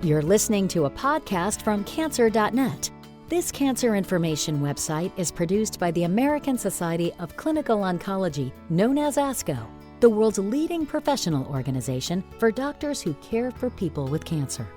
You're listening to a podcast from Cancer.net. This cancer information website is produced by the American Society of Clinical Oncology, known as ASCO, the world's leading professional organization for doctors who care for people with cancer.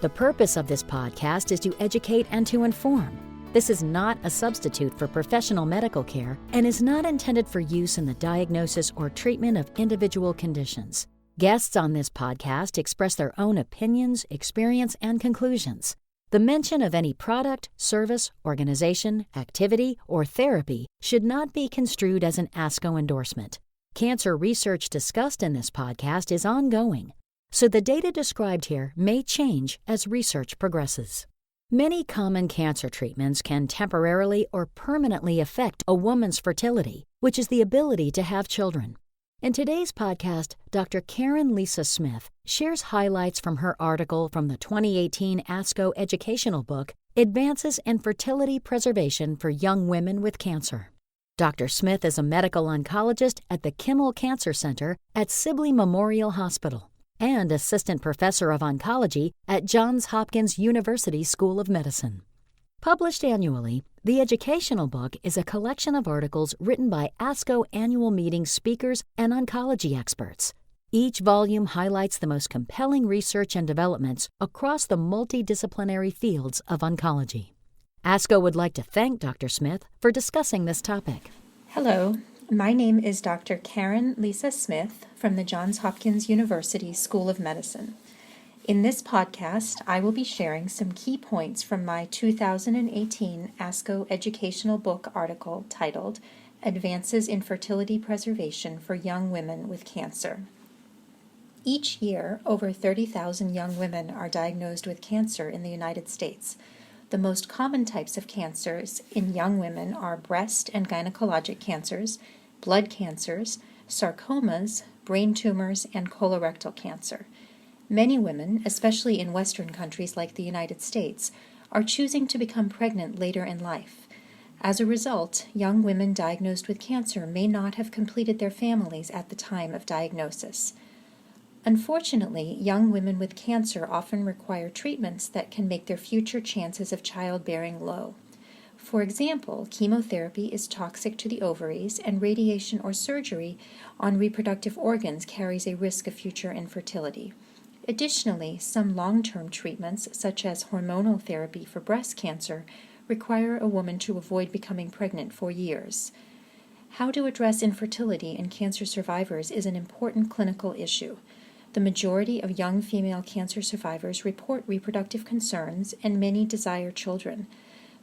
The purpose of this podcast is to educate and to inform. This is not a substitute for professional medical care and is not intended for use in the diagnosis or treatment of individual conditions. Guests on this podcast express their own opinions, experience, and conclusions. The mention of any product, service, organization, activity, or therapy should not be construed as an ASCO endorsement. Cancer research discussed in this podcast is ongoing, so the data described here may change as research progresses. Many common cancer treatments can temporarily or permanently affect a woman's fertility, which is the ability to have children. In today's podcast, Dr. Karen Lisa Smith shares highlights from her article from the 2018 ASCO Educational Book, Advances in Fertility Preservation for Young Women with Cancer. Dr. Smith is a medical oncologist at the Kimmel Cancer Center at Sibley Memorial Hospital and assistant professor of oncology at Johns Hopkins University School of Medicine. Published annually, the Educational Book is a collection of articles written by ASCO annual meeting speakers and oncology experts. Each volume highlights the most compelling research and developments across the multidisciplinary fields of oncology. ASCO would like to thank Dr. Smith for discussing this topic. Hello, my name is Dr. Karen Lisa Smith from the Johns Hopkins University School of Medicine. In this podcast, I will be sharing some key points from my 2018 ASCO Educational Book article titled Advances in Fertility Preservation for Young Women with Cancer. Each year, over 30,000 young women are diagnosed with cancer in the United States. The most common types of cancers in young women are breast and gynecologic cancers, blood cancers, sarcomas, brain tumors, and colorectal cancer. Many women, especially in Western countries like the United States, are choosing to become pregnant later in life. As a result, young women diagnosed with cancer may not have completed their families at the time of diagnosis. Unfortunately, young women with cancer often require treatments that can make their future chances of childbearing low. For example, chemotherapy is toxic to the ovaries, and radiation or surgery on reproductive organs carries a risk of future infertility. Additionally, some long-term treatments, such as hormonal therapy for breast cancer, require a woman to avoid becoming pregnant for years. How to address infertility in cancer survivors is an important clinical issue. The majority of young female cancer survivors report reproductive concerns, and many desire children.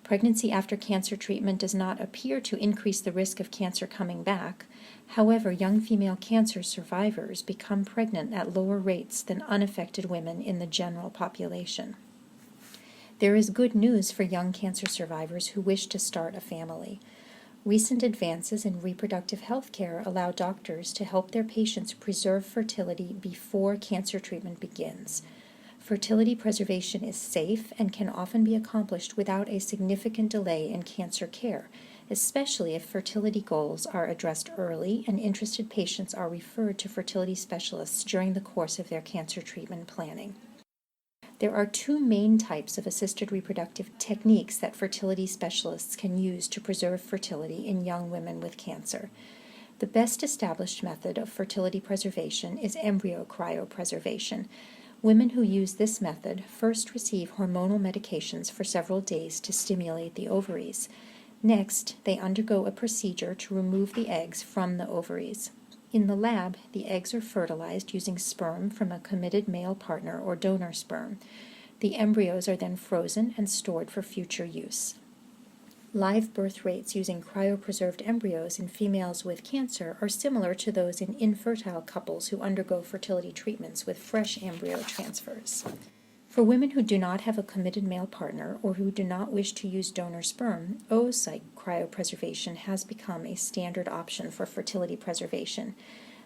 Pregnancy after cancer treatment does not appear to increase the risk of cancer coming back. However, young female cancer survivors become pregnant at lower rates than unaffected women in the general population. There is good news for young cancer survivors who wish to start a family. Recent advances in reproductive health care allow doctors to help their patients preserve fertility before cancer treatment begins. Fertility preservation is safe and can often be accomplished without a significant delay in cancer care, especially if fertility goals are addressed early and interested patients are referred to fertility specialists during the course of their cancer treatment planning. There are two main types of assisted reproductive techniques that fertility specialists can use to preserve fertility in young women with cancer. The best established method of fertility preservation is embryo cryopreservation. Women who use this method first receive hormonal medications for several days to stimulate the ovaries. Next, they undergo a procedure to remove the eggs from the ovaries. In the lab, the eggs are fertilized using sperm from a committed male partner or donor sperm. The embryos are then frozen and stored for future use. Live birth rates using cryopreserved embryos in females with cancer are similar to those in infertile couples who undergo fertility treatments with fresh embryo transfers. For women who do not have a committed male partner or who do not wish to use donor sperm, oocyte cryopreservation has become a standard option for fertility preservation.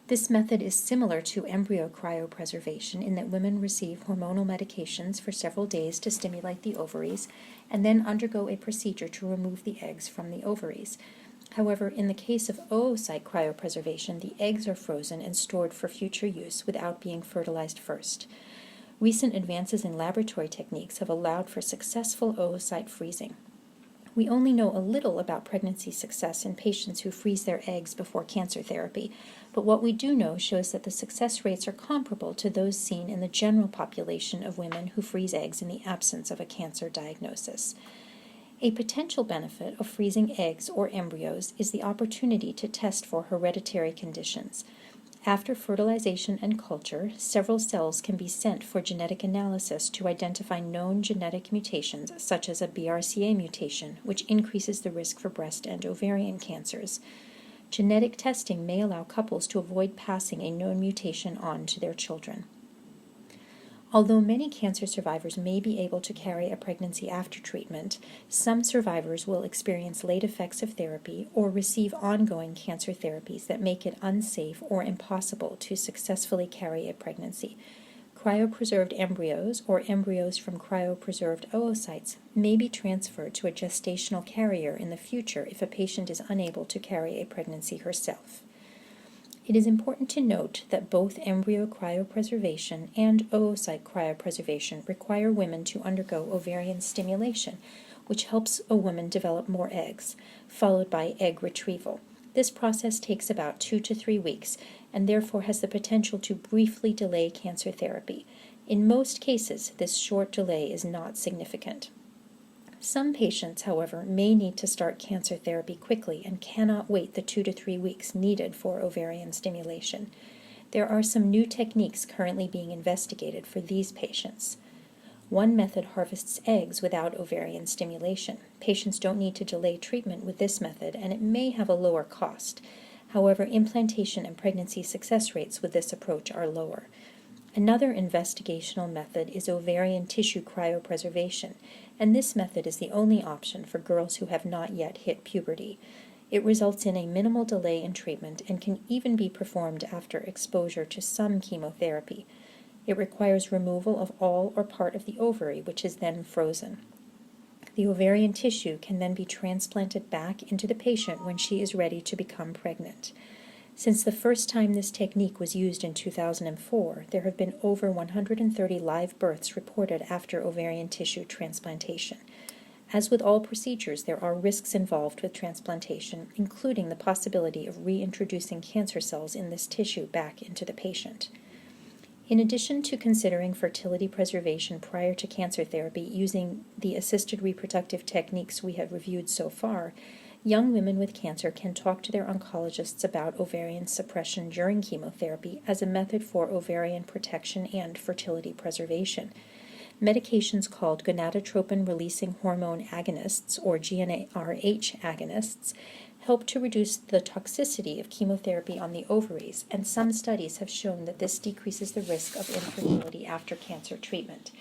This method is similar to embryo cryopreservation in that women receive hormonal medications for several days to stimulate the ovaries and then undergo a procedure to remove the eggs from the ovaries. However, in the case of oocyte cryopreservation, the eggs are frozen and stored for future use without being fertilized first. Recent advances in laboratory techniques have allowed for successful oocyte freezing. We only know a little about pregnancy success in patients who freeze their eggs before cancer therapy, but what we do know shows that the success rates are comparable to those seen in the general population of women who freeze eggs in the absence of a cancer diagnosis. A potential benefit of freezing eggs or embryos is the opportunity to test for hereditary conditions. After fertilization and culture, several cells can be sent for genetic analysis to identify known genetic mutations, such as a BRCA mutation, which increases the risk for breast and ovarian cancers. Genetic testing may allow couples to avoid passing a known mutation on to their children. Although many cancer survivors may be able to carry a pregnancy after treatment, some survivors will experience late effects of therapy or receive ongoing cancer therapies that make it unsafe or impossible to successfully carry a pregnancy. Cryopreserved embryos or embryos from cryopreserved oocytes may be transferred to a gestational carrier in the future if a patient is unable to carry a pregnancy herself. It is important to note that both embryo cryopreservation and oocyte cryopreservation require women to undergo ovarian stimulation, which helps a woman develop more eggs, followed by egg retrieval. This process takes about 2 to 3 weeks and therefore has the potential to briefly delay cancer therapy. In most cases, this short delay is not significant. Some patients, however, may need to start cancer therapy quickly and cannot wait the 2 to 3 weeks needed for ovarian stimulation. There are some new techniques currently being investigated for these patients. One method harvests eggs without ovarian stimulation. Patients don't need to delay treatment with this method, and it may have a lower cost. However, implantation and pregnancy success rates with this approach are lower. Another investigational method is ovarian tissue cryopreservation, and this method is the only option for girls who have not yet hit puberty. It results in a minimal delay in treatment and can even be performed after exposure to some chemotherapy. It requires removal of all or part of the ovary, which is then frozen. The ovarian tissue can then be transplanted back into the patient when she is ready to become pregnant. Since the first time this technique was used in 2004, there have been over 130 live births reported after ovarian tissue transplantation. As with all procedures, there are risks involved with transplantation, including the possibility of reintroducing cancer cells in this tissue back into the patient. In addition to considering fertility preservation prior to cancer therapy using the assisted reproductive techniques we have reviewed so far, young women with cancer can talk to their oncologists about ovarian suppression during chemotherapy as a method for ovarian protection and fertility preservation. Medications called gonadotropin-releasing hormone agonists, or GnRH agonists, help to reduce the toxicity of chemotherapy on the ovaries, and some studies have shown that this decreases the risk of infertility after cancer treatment.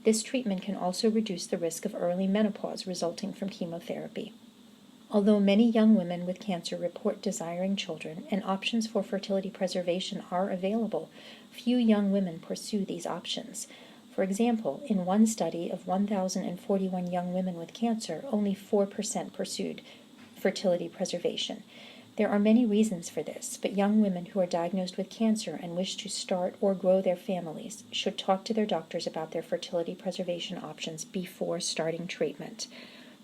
This treatment can also reduce the risk of early menopause resulting from chemotherapy. Although many young women with cancer report desiring children and options for fertility preservation are available, few young women pursue these options. For example, in one study of 1,041 young women with cancer, only 4% pursued fertility preservation. There are many reasons for this, but young women who are diagnosed with cancer and wish to start or grow their families should talk to their doctors about their fertility preservation options before starting treatment.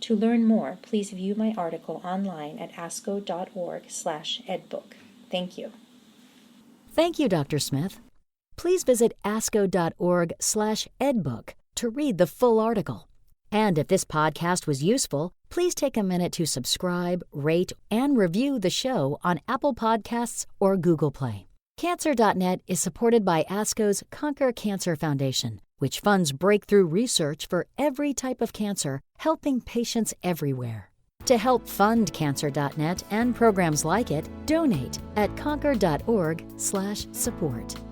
To learn more, please view my article online at asco.org/edbook. Thank you. Thank you, Dr. Smith. Please visit asco.org/edbook to read the full article. And if this podcast was useful, please take a minute to subscribe, rate, and review the show on Apple Podcasts or Google Play. Cancer.net is supported by ASCO's Conquer Cancer Foundation, which funds breakthrough research for every type of cancer, helping patients everywhere. To help fund Cancer.net and programs like it, donate at conquer.org/support.